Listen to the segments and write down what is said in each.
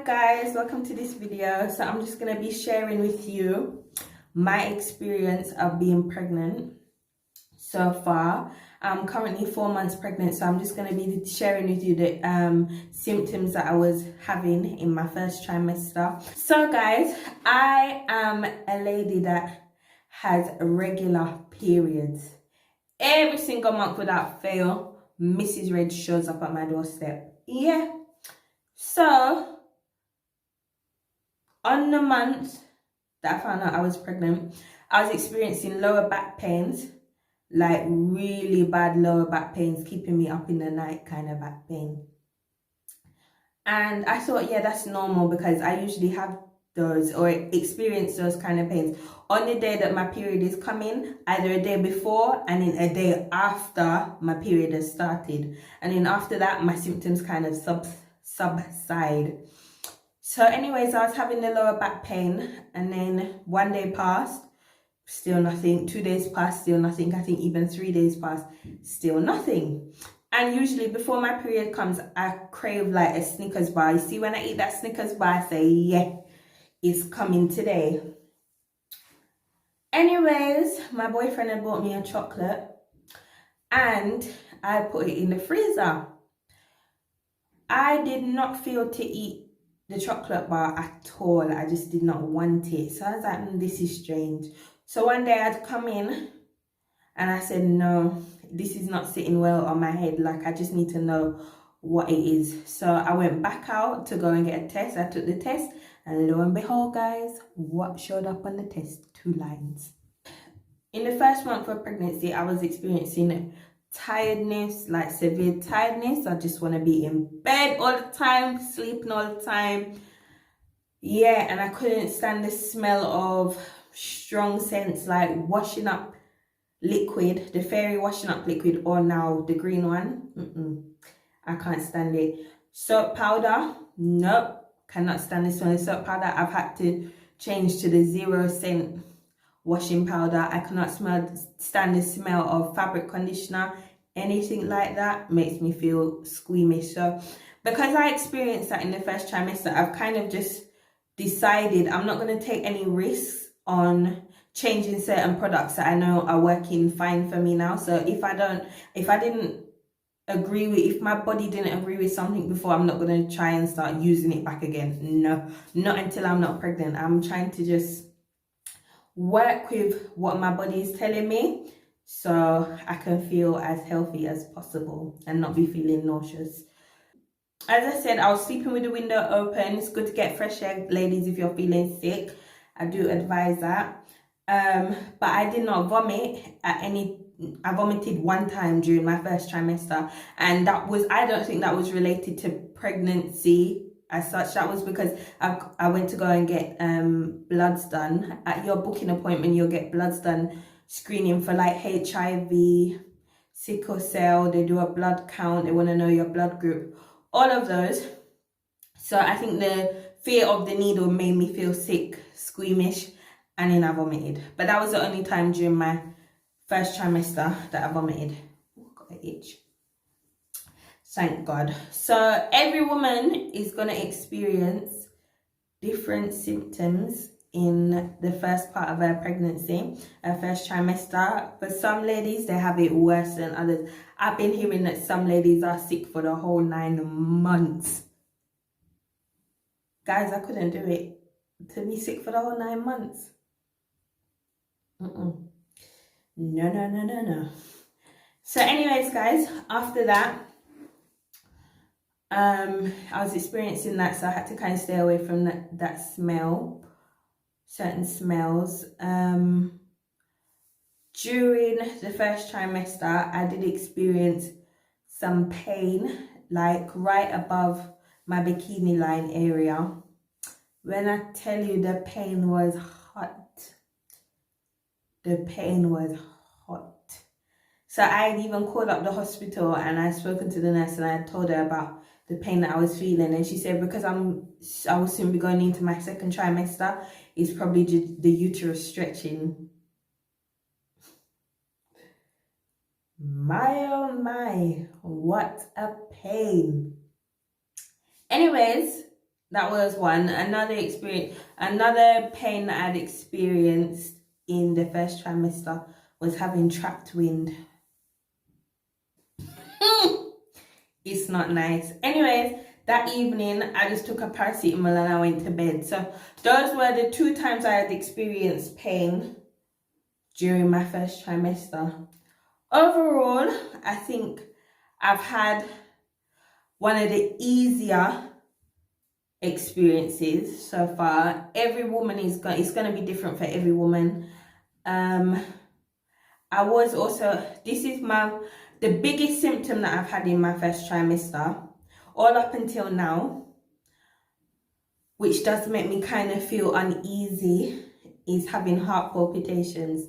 guys, welcome to this video. So I'm just going to be sharing with you my experience of being pregnant so far. I'm currently 4 months pregnant, so I'm just going to be sharing with you the symptoms that I was having in my first trimester. So guys, I am a lady that has regular periods. Every single month without fail, Mrs. Red shows up at my doorstep. Yeah. So on the month that I found out I was pregnant, I was experiencing lower back pains, like really bad lower back pains, keeping me up in the night kind of back pain. And I thought, yeah, that's normal because I usually have those or experience those kind of pains on the day that my period is coming, either a day before and then a day after my period has started. And then after that, my symptoms kind of subside. So anyways, I was having the lower back pain, and then 1 day passed, still nothing. 2 days passed, still nothing. I think even 3 days passed, still nothing. And usually before my period comes, I crave like a Snickers bar. You see, when I eat that Snickers bar, I say, yeah, it's coming today. Anyways, my boyfriend had bought me a chocolate and I put it in the freezer. I did not feel to eat the chocolate bar at all. I just did not want it. So I was like, this is strange. So one day I'd come in and I said, no, this is not sitting well on my head. Like, I just need to know what it is. So I went back out to go and get a test. I took the test and lo and behold, guys, what showed up on the test? 2 lines. In the first month of pregnancy, I was experiencing tiredness, like severe tiredness. I just want to be in bed all the time, sleeping all the time. Yeah, and I couldn't stand the smell of strong scents like washing up liquid, the fairy washing up liquid, or now the green one. I can't stand it. Soap powder, nope, cannot stand the smell of soap powder. I've had to change to the 0 scent washing powder. I cannot stand the smell of fabric conditioner. Anything like that makes me feel squeamish. So because I experienced that in the first trimester, I've kind of just decided I'm not going to take any risks on changing certain products that I know are working fine for me now. So if my body didn't agree with something before, I'm not going to try and start using it back again. No, not until I'm not pregnant. I'm trying to just work with what my body is telling me so I can feel as healthy as possible and not be feeling nauseous. As I said, I was sleeping with the window open. It's good to get fresh air, ladies, if you're feeling sick. I do advise that. But I did not vomit at any. I vomited 1 time during my first trimester, and I don't think that was related to pregnancy as such. That was because I went to go and get bloods done. At your booking appointment, you'll get bloods done, screening for like HIV, sickle cell. They do a blood count. They want to know your blood group, all of those. So I think the fear of the needle made me feel sick, squeamish, and then I vomited. But that was the only time during my first trimester that I vomited. Oh, got an itch. Thank God. So every woman is going to experience different symptoms in the first part of her pregnancy, her first trimester. For some ladies, they have it worse than others. I've been hearing that some ladies are sick for the whole 9 months. Guys, I couldn't do it. To be sick for the whole 9 months. No. So anyways, guys, after that, I was experiencing that, so I had to kind of stay away from that smell, certain smells. During the first trimester, I did experience some pain, like right above my bikini line area. When I tell you the pain was hot, the pain was hot. So I had even called up the hospital and I'd spoken to the nurse and I told her about the pain that I was feeling, and she said because I will soon be going into my second trimester, it's probably the uterus stretching. My oh my, what a pain. Anyways, That was one. Another pain that I'd experienced in the first trimester was having trapped wind. It's not nice. Anyways, that evening I just took a paracetamol and I went to bed. So those were the 2 times I had experienced pain during my first trimester. Overall, I think I've had one of the easier experiences so far. Every woman it's going to be different for every woman. I was also, this is the biggest symptom that I've had in my first trimester all up until now, which does make me kind of feel uneasy, is having heart palpitations.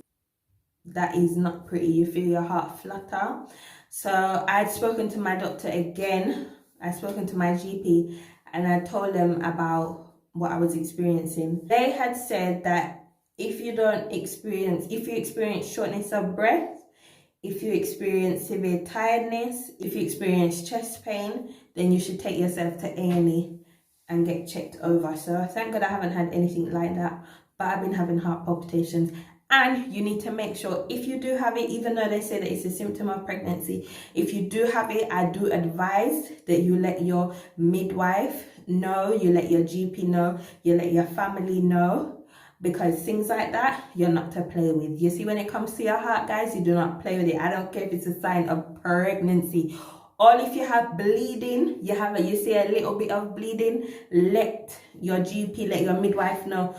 That is not pretty. You feel your heart flutter. So I'd spoken to my doctor again. I'd spoken to my GP and I told them about what I was experiencing. They had said that if you experience shortness of breath, if you experience severe tiredness, if you experience chest pain, then you should take yourself to A&E and get checked over. So thank God I haven't had anything like that, but I've been having heart palpitations. And you need to make sure, if you do have it, even though they say that it's a symptom of pregnancy, if you do have it, I do advise that you let your midwife know, you let your GP know, you let your family know, because things like that, you're not to play with. You see, when it comes to your heart, guys, you do not play with it. I don't care if it's a sign of pregnancy. Or if you have bleeding, you see a little bit of bleeding, let your GP, let your midwife know.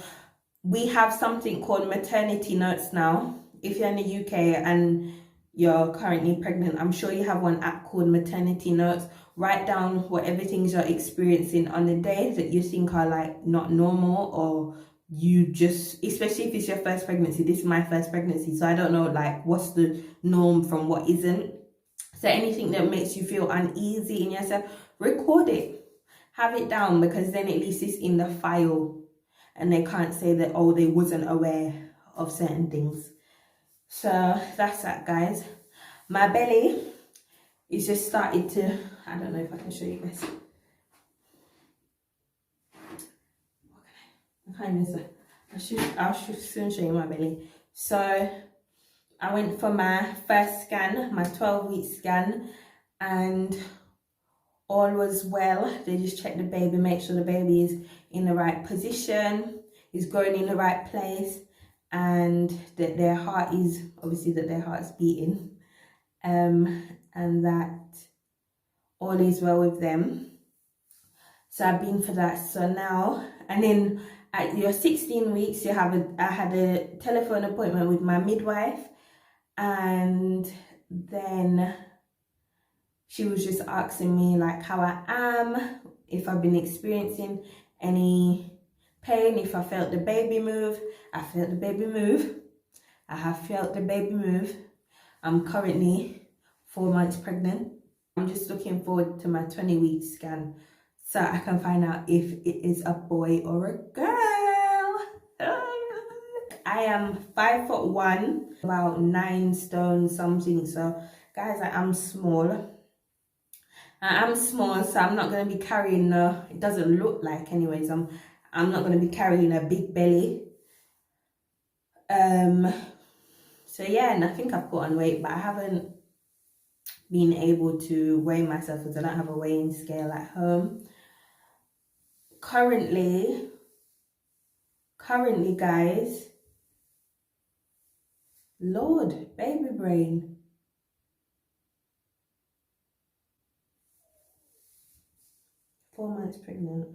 We have something called maternity notes now. If you're in the UK and you're currently pregnant, I'm sure you have one app called maternity notes. Write down whatever things you're experiencing on the day that you think are like not normal, or you just, especially if it's your first pregnancy. This is my first pregnancy, so I don't know like what's the norm from what isn't. So anything that makes you feel uneasy in yourself, record it, have it down, because then at least it's in the file and they can't say that, oh, they wasn't aware of certain things. So that's that, guys. My belly is just started to, I don't know if I can show you guys. I should soon show you my belly. So I went for my first scan, my 12-week scan, and all was well. They just checked the baby, make sure the baby is in the right position, is going in the right place, and that their heart is, obviously that their heart is beating, and that all is well with them. So I've been for that. So now, and then at your 16 weeks, I had a telephone appointment with my midwife, and then she was just asking me like how I am, if I've been experiencing any pain, if I felt the baby move. I felt the baby move. I have felt the baby move. I'm currently 4 months pregnant. I'm just looking forward to my 20-week scan so I can find out if it is a boy or a girl. I am 5'1", about 9 stone something. So guys, I am small. I'm small, so I'm not going to be carrying it doesn't look like anyways, I'm not going to be carrying a big belly. So yeah, and I think I've put on weight, but I haven't been able to weigh myself because I don't have a weighing scale at home. Currently guys, Lord, baby brain. Four months pregnant.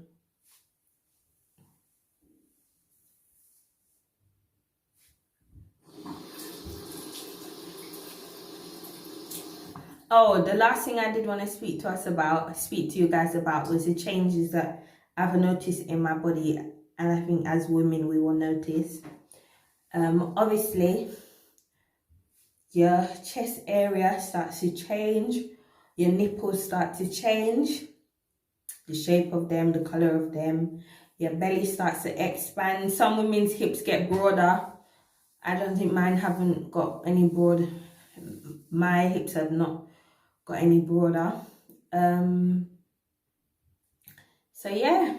Oh, the last thing I did want to speak to you guys about was the changes that I've noticed in my body, and I think as women we will notice. Obviously, your chest area starts to change, your nipples start to change, the shape of them, the color of them, your belly starts to expand. Some women's hips get broader. I don't think mine haven't got any broad. My hips have not got any broader. So yeah,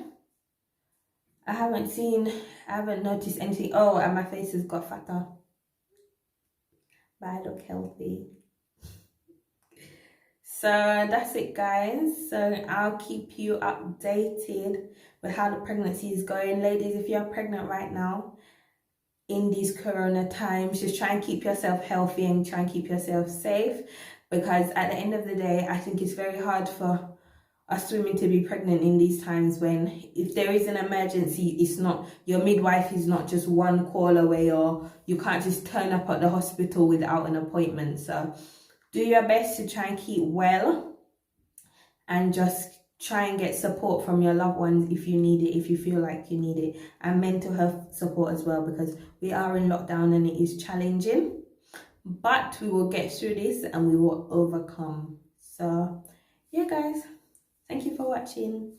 I haven't noticed anything. Oh, and my face has got fatter, but I look healthy. So that's it, guys. So I'll keep you updated with how the pregnancy is going. Ladies, if you're pregnant right now in these corona times, just try and keep yourself healthy and try and keep yourself safe, because at the end of the day, I think it's very hard for us women to be pregnant in these times when, if there is an emergency, it's not, your midwife is not just one call away, or you can't just turn up at the hospital without an appointment. So do your best to try and keep well, and just try and get support from your loved ones if you need it, if you feel like you need it, and mental health support as well, because we are in lockdown and it is challenging, but we will get through this and we will overcome. So yeah, guys, thank you for watching.